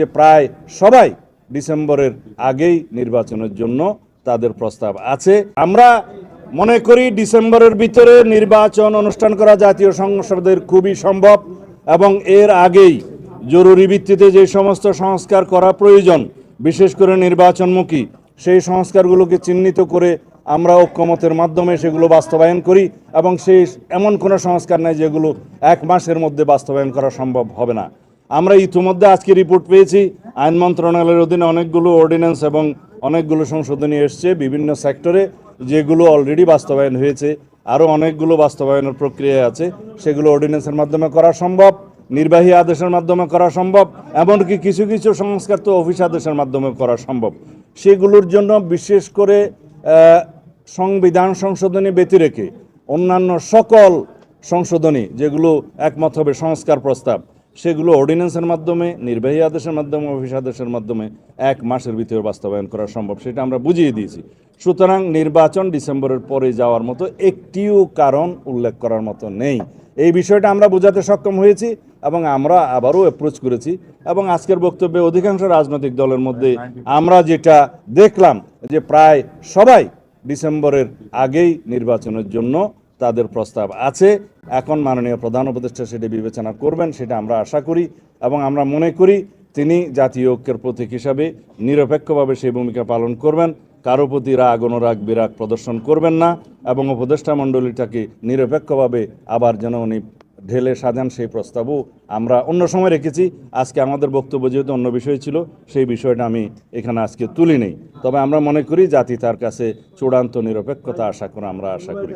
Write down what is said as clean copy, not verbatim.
যে প্রায় সবাই ডিসেম্বরের আগেই নির্বাচনের জন্য তাদের প্রস্তাব আছে। আমরা মনে করি ডিসেম্বরের ভিতরে নির্বাচন অনুষ্ঠান করা জাতীয় সংসদের খুবই সম্ভব এবং এর আগেই জরুরি ভিত্তিতে যে সমস্ত সংস্কার করা প্রয়োজন, বিশেষ করে নির্বাচনমুখী সেই সংস্কারগুলোকে চিহ্নিত করে আমরা ঐক্যমতের মাধ্যমে সেগুলো বাস্তবায়ন করি এবং সেই এমন কোনো সংস্কার নেই যেগুলো এক মাসের মধ্যে বাস্তবায়ন করা সম্ভব হবে না। আমরা ইতিমধ্যে আজকে রিপোর্ট পেয়েছি আইন মন্ত্রণালয়ের অধীনে অনেকগুলো অর্ডিন্যান্স এবং অনেকগুলো সংশোধনী এসছে বিভিন্ন সেক্টরে, যেগুলো অলরেডি বাস্তবায়ন হয়েছে। আরও অনেকগুলো বাস্তবায়নের প্রক্রিয়া আছে, সেগুলো অর্ডিন্যান্সের মাধ্যমে করা সম্ভব, নির্বাহী আদেশের মাধ্যমে করা সম্ভব, এমনকি কিছু কিছু সংস্কার তো অফিস আদেশের মাধ্যমে করা সম্ভব। সেগুলোর জন্য বিশেষ করে সংবিধান সংশোধনী ব্যতি রেখে অন্যান্য সকল সংশোধনী যেগুলো একমত হবে সংস্কার প্রস্তাব, সেগুলো অর্ডিন্যান্সের মাধ্যমে, নির্বাহী আদেশের মাধ্যমে, অফিস আদেশের মাধ্যমে এক মাসের ভিতরে বাস্তবায়ন করা সম্ভব, সেটা আমরা বুঝিয়ে দিয়েছি। সুতরাং নির্বাচন ডিসেম্বরের পরে যাওয়ার মতো একটিও কারণ উল্লেখ করার মতো নেই। এই বিষয়টা আমরা বোঝাতে সক্ষম হয়েছি এবং আমরা আবারও অ্যাপ্রোচ করেছি এবং আজকের বক্তব্যে অধিকাংশ রাজনৈতিক দলের মধ্যে আমরা যেটা দেখলাম যে প্রায় সবাই ডিসেম্বরের আগেই নির্বাচনের জন্য তাদের প্রস্তাব আছে। এখন মাননীয় প্রধান উপদেষ্টা সেটা বিবেচনা করবেন, সেটা আমরা আশা করি এবং আমরা মনে করি তিনি জাতীয় ঐক্যের প্রতীক হিসাবে নিরপেক্ষভাবে সেই ভূমিকা পালন করবেন, কারো প্রতি রাগ অনুরাগ বিরাগ প্রদর্শন করবেন না এবং উপদেষ্টা মণ্ডলীটাকে নিরপেক্ষভাবে আবার যেন উনি ঢেলে সাজান সেই প্রস্তাবও আমরা অন্য সময় রেখেছি। আজকে আমাদের বক্তব্য যেহেতু অন্য বিষয় ছিল, সেই বিষয়টা আমি এখানে আজকে তুলি নেই। তবে আমরা মনে করি জাতি তার কাছে চূড়ান্ত নিরপেক্ষতা আমরা আশা করি।